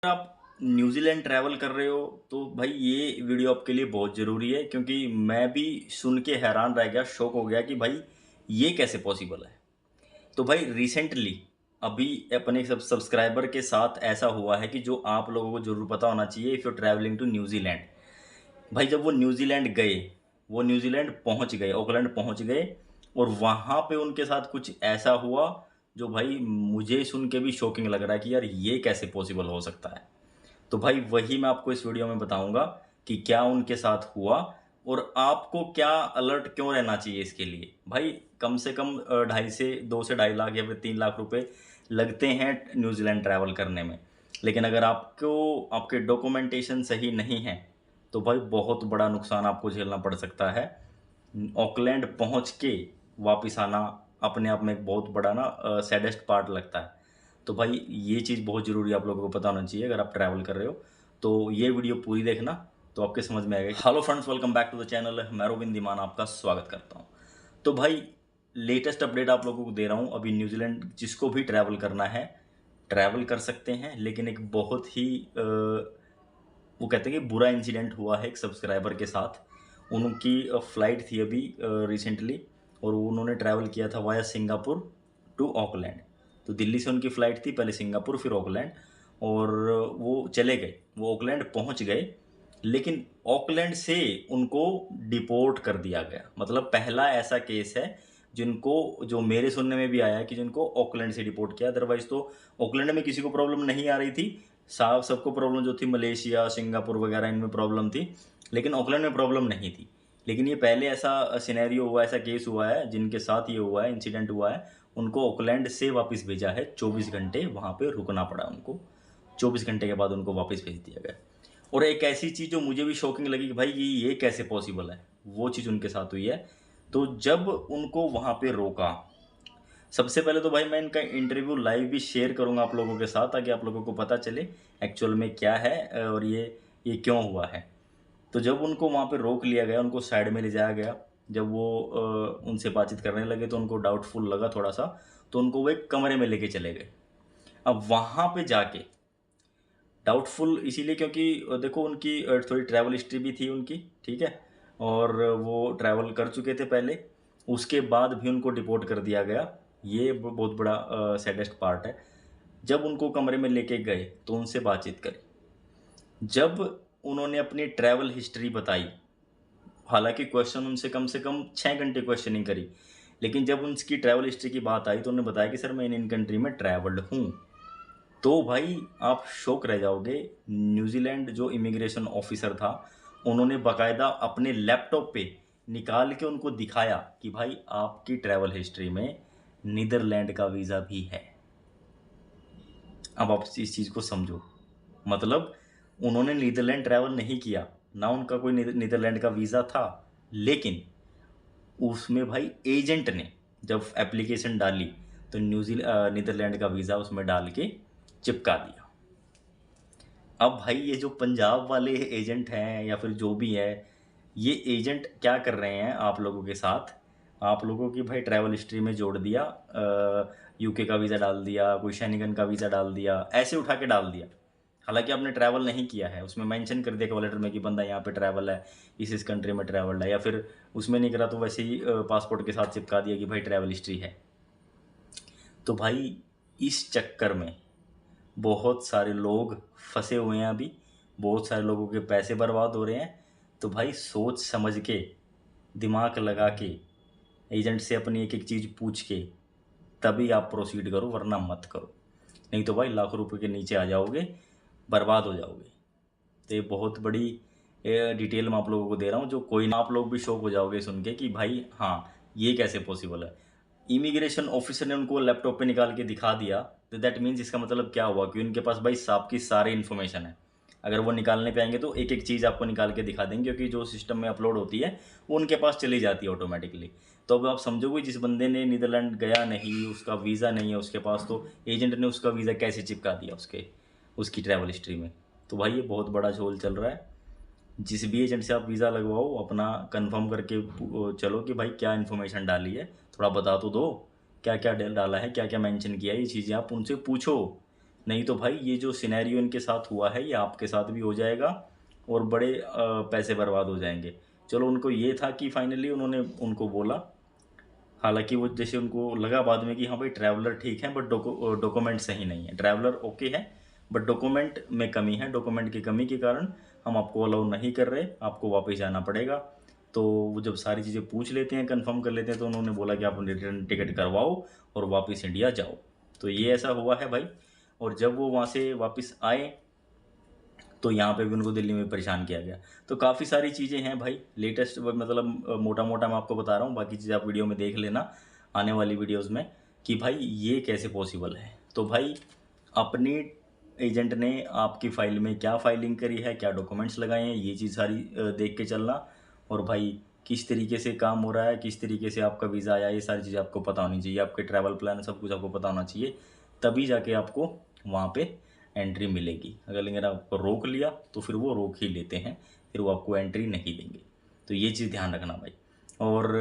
आप New Zealand travel कर रहे हो तो भाई ये वीडियो आपके लिए बहुत ज़रूरी है, क्योंकि मैं भी सुन के हैरान रह गया, शॉक हो गया कि भाई ये कैसे पॉसिबल है। तो भाई रिसेंटली अभी अपने सब सब्सक्राइबर के साथ ऐसा हुआ है कि जो आप लोगों को ज़रूर पता होना चाहिए। If you travelling to New Zealand, भाई जब वो न्यूजीलैंड गए, वो न्यूजीलैंड पहुंच गए, ऑकलैंड पहुंच गए, और वहाँ पे उनके साथ कुछ ऐसा हुआ जो भाई मुझे सुन के भी शॉकिंग लग रहा है कि यार ये कैसे पॉसिबल हो सकता है। तो भाई वही मैं आपको इस वीडियो में बताऊंगा कि क्या उनके साथ हुआ और आपको क्या अलर्ट क्यों रहना चाहिए इसके लिए। भाई कम से कम 2 से 2.5 लाख या फिर 3 लाख रुपए लगते हैं न्यूजीलैंड ट्रैवल करने में। लेकिन अगर आपको आपके डॉक्यूमेंटेशन सही नहीं है तो भाई बहुत बड़ा नुकसान आपको झेलना पड़ सकता है। ऑकलैंड पहुंच के वापस आना अपने आप में एक बहुत बड़ा ना सैडेस्ट पार्ट लगता है। तो भाई ये चीज़ बहुत ज़रूरी आप लोगों को पता होना चाहिए अगर आप ट्रैवल कर रहे हो। तो ये वीडियो पूरी देखना तो आपके समझ में आएगा। Hello friends, welcome back to the channel. मैं रोबिन दीमान आपका स्वागत करता हूँ। तो भाई लेटेस्ट अपडेट आप लोगों को दे रहा हूँ। अभी न्यूजीलैंड जिसको भी ट्रैवल करना है ट्रैवल कर सकते हैं, लेकिन एक बहुत ही वो कहते हैं कि बुरा इंसिडेंट हुआ है एक सब्सक्राइबर के साथ। उनकी फ़्लाइट थी अभी रिसेंटली, और उन्होंने ट्रैवल किया था वाया सिंगापुर टू ऑकलैंड। तो दिल्ली से उनकी फ़्लाइट थी, पहले सिंगापुर फिर ऑकलैंड, और वो चले गए, वो ऑकलैंड पहुंच गए। लेकिन ऑकलैंड से उनको डिपोर्ट कर दिया गया। मतलब पहला ऐसा केस है जिनको, जो मेरे सुनने में भी आया है कि जिनको ऑकलैंड से डिपोर्ट किया। अदरवाइज तो ऑकलैंड में किसी को प्रॉब्लम नहीं आ रही थी। साफ सबको प्रॉब्लम जो थी मलेशिया सिंगापुर वगैरह इनमें प्रॉब्लम थी, लेकिन ऑकलैंड में प्रॉब्लम नहीं थी। लेकिन ये पहले ऐसा सिनेरियो हुआ, ऐसा केस हुआ है जिनके साथ ये हुआ है, इंसिडेंट हुआ है। उनको ऑकलैंड से वापस भेजा है, 24 घंटे वहाँ पे रुकना पड़ा उनको। 24 घंटे के बाद उनको वापस भेज दिया गया। और एक ऐसी चीज़ जो मुझे भी शॉकिंग लगी कि भाई ये कैसे पॉसिबल है, वो चीज़ उनके साथ हुई है। तो जब उनको वहाँ पे रोका, सबसे पहले तो भाई मैं इनका इंटरव्यू लाइव भी शेयर करूंगा आप लोगों के साथ, ताकि आप लोगों को पता चले एक्चुअल में क्या है और ये क्यों हुआ है। तो जब उनको वहाँ पे रोक लिया गया, उनको साइड में ले जाया गया, जब वो उनसे बातचीत करने लगे तो उनको डाउटफुल लगा थोड़ा सा, तो उनको वो एक कमरे में लेके चले गए। अब वहाँ पे जाके डाउटफुल इसीलिए क्योंकि देखो उनकी थोड़ी ट्रैवल हिस्ट्री भी थी उनकी, ठीक है, और वो ट्रैवल कर चुके थे पहले। उसके बाद भी उनको डिपोर्ट कर दिया गया। ये बहुत बड़ा सैडेस्ट पार्ट है। जब उनको कमरे में लेके गए तो उनसे बातचीत करी। जब उन्होंने अपनी ट्रैवल हिस्ट्री बताई, हालांकि क्वेश्चन उनसे कम से कम 6 घंटे क्वेश्चनिंग करी, लेकिन जब उनकी ट्रैवल हिस्ट्री की बात आई तो उन्होंने बताया कि सर मैं इन कंट्री में ट्रैवल्ड हूँ। तो भाई आप शॉक रह जाओगे। न्यूजीलैंड जो इमिग्रेशन ऑफिसर था, उन्होंने बाकायदा अपने लैपटॉप पे निकाल के उनको दिखाया कि भाई आपकी ट्रैवल हिस्ट्री में नीदरलैंड का वीज़ा भी है। अब आप इस चीज़ को समझो। मतलब उन्होंने नीदरलैंड ट्रैवल नहीं किया, ना उनका कोई नीदरलैंड का वीज़ा था, लेकिन उसमें भाई एजेंट ने जब एप्लीकेशन डाली तो नीदरलैंड का वीज़ा उसमें डाल के चिपका दिया। अब भाई ये जो पंजाब वाले एजेंट हैं या फिर जो भी है, ये एजेंट क्या कर रहे हैं आप लोगों के साथ, आप लोगों की भाई ट्रैवल हिस्ट्री में जोड़ दिया, यूके का वीज़ा डाल दिया, कोई शेनिगन का वीज़ा डाल दिया, ऐसे उठा के डाल दिया। हालांकि आपने ट्रैवल नहीं किया है, उसमें मेंशन कर दिया कवर लेटर में कि बंदा यहाँ पे ट्रैवल है, इस कंट्री में ट्रैवल है, या फिर उसमें नहीं करा तो वैसे ही पासपोर्ट के साथ चिपका दिया कि भाई ट्रैवल हिस्ट्री है। तो भाई इस चक्कर में बहुत सारे लोग फंसे हुए हैं अभी, बहुत सारे लोगों के पैसे बर्बाद हो रहे हैं। तो भाई सोच समझ के, दिमाग लगा के, एजेंट से अपनी एक एक चीज़ पूछ के तभी आप प्रोसीड करो, वरना मत करो। नहीं तो भाई लाखों रुपए के नीचे आ जाओगे, बर्बाद हो जाओगे। तो ये बहुत बड़ी डिटेल मैं आप लोगों को दे रहा हूँ, जो कोई ना, आप लोग भी शॉक हो जाओगे सुन के कि भाई हाँ ये कैसे पॉसिबल है। इमिग्रेशन ऑफिसर ने उनको लैपटॉप पे निकाल के दिखा दिया, तो दैट मीन्स इसका मतलब क्या हुआ कि उनके पास भाई सांप की सारी इन्फॉर्मेशन है। अगर वो निकालने पे आएंगे तो एक एक चीज़ आपको निकाल के दिखा देंगे, क्योंकि जो सिस्टम में अपलोड होती है वो उनके पास चली जाती है ऑटोमेटिकली। तो अब आप समझोगे जिस बंदे ने नीदरलैंड गया नहीं, उसका वीज़ा नहीं है उसके पास, तो एजेंट ने उसका वीज़ा कैसे चिपका दिया उसकी ट्रैवल हिस्ट्री में। तो भाई ये बहुत बड़ा झोल चल रहा है। जिस भी एजेंट से आप वीज़ा लगवाओ अपना कंफर्म करके चलो कि भाई क्या इन्फॉर्मेशन डाली है, थोड़ा बता तो दो क्या क्या डाला है, क्या क्या मेंशन किया है, ये चीज़ें आप उनसे पूछो। नहीं तो भाई ये जो सिनेरियो इनके साथ हुआ है ये आपके साथ भी हो जाएगा और बड़े पैसे बर्बाद हो जाएंगे। चलो उनको ये था कि फाइनली उन्होंने उनको बोला, हालांकि वो जैसे उनको लगा बाद में कि हाँ भाई ट्रैवलर ठीक है बट डॉक्यूमेंट सही नहीं है, ट्रैवलर ओके है बट डॉक्यूमेंट में कमी है, डॉक्यूमेंट की कमी के कारण हम आपको अलाउ नहीं कर रहे, आपको वापस जाना पड़ेगा। तो वो जब सारी चीज़ें पूछ लेते हैं, कंफर्म कर लेते हैं, तो उन्होंने बोला कि आप रिटर्न टिकट करवाओ और वापस इंडिया जाओ। तो ये ऐसा हुआ है भाई। और जब वो वहाँ से वापस आए तो यहाँ पे भी उनको दिल्ली में परेशान किया गया। तो काफ़ी सारी चीज़ें हैं भाई, लेटेस्ट मतलब मोटा मोटा मैं आपको बता रहा हूँ, बाकी चीज़ें आप वीडियो में देख लेना आने वाली वीडियोस में कि भाई ये कैसे पॉसिबल है। तो भाई अपनी एजेंट ने आपकी फ़ाइल में क्या फाइलिंग करी है, क्या डॉक्यूमेंट्स लगाए हैं, ये चीज़ सारी देख के चलना। और भाई किस तरीके से काम हो रहा है, किस तरीके से आपका वीज़ा आया, ये सारी चीज़ें आपको पता होनी चाहिए, आपके ट्रैवल प्लान सब कुछ आपको पता होना चाहिए, तभी जाके आपको वहाँ पे एंट्री मिलेगी। अगर लेकिन आपको रोक लिया तो फिर वो रोक ही लेते हैं, फिर वो आपको एंट्री नहीं देंगे। तो ये चीज़ ध्यान रखना भाई। और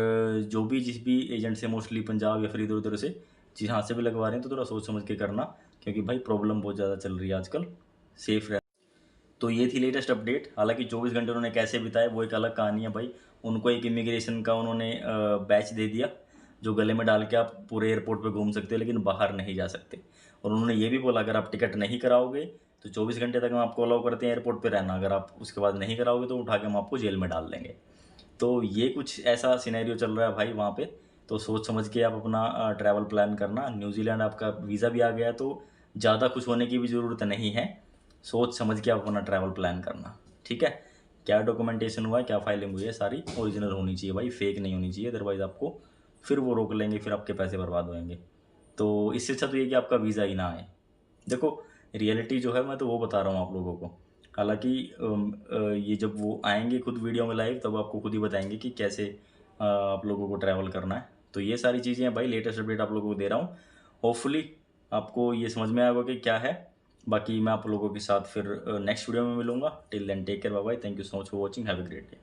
जो भी जिस भी एजेंट से, मोस्टली पंजाब या फिर इधर उधर से जहाँ से भी लगवा रहे हैं, तो थोड़ा सोच समझ के करना, क्योंकि भाई प्रॉब्लम बहुत ज़्यादा चल रही है आजकल, सेफ रह। तो ये थी लेटेस्ट अपडेट। हालांकि 24 घंटे उन्होंने कैसे बिताए वो एक अलग कहानी है भाई। उनको एक इमिग्रेशन का उन्होंने बैच दे दिया जो गले में डाल के आप पूरे एयरपोर्ट पे घूम सकते हो लेकिन बाहर नहीं जा सकते। और उन्होंने ये भी बोला अगर आप टिकट नहीं कराओगे तो 24 घंटे तक हम आपको अलाउ करते हैं एयरपोर्ट पे रहना, अगर आप उसके बाद नहीं कराओगे तो उठा के हम आपको जेल में डाल देंगे। तो ये कुछ ऐसा सिनेरियो चल रहा है भाई वहाँ पे। तो सोच समझ के आप अपना ट्रैवल प्लान करना। न्यूजीलैंड आपका वीज़ा भी आ गया तो ज़्यादा खुश होने की भी ज़रूरत नहीं है, सोच समझ के आप अपना ट्रैवल प्लान करना, ठीक है। क्या डॉक्यूमेंटेशन हुआ है, क्या फाइलिंग हुई है, सारी ओरिजिनल होनी चाहिए भाई, फेक नहीं होनी चाहिए, अदरवाइज़ आपको फिर वो रोक लेंगे, फिर आपके पैसे बर्बाद होंगे। तो इससे अच्छा तो ये कि आपका वीज़ा ही ना आए। देखो रियलिटी जो है मैं तो वो बता रहा हूँ आप लोगों को। हालांकि ये जब वो आएंगे खुद वीडियो में लाइव तब आपको खुद ही बताएंगे कि कैसे आप लोगों को ट्रैवल करना है। तो ये सारी चीज़ें हैं भाई, लेटेस्ट अपडेट आप लोगों को दे रहा हूँ। होपफुली आपको ये समझ में आएगा कि क्या है। बाकी मैं आप लोगों के साथ फिर नेक्स्ट वीडियो में मिलूंगा। Till then take care, bye bye, thank you so much for watching, have a great day.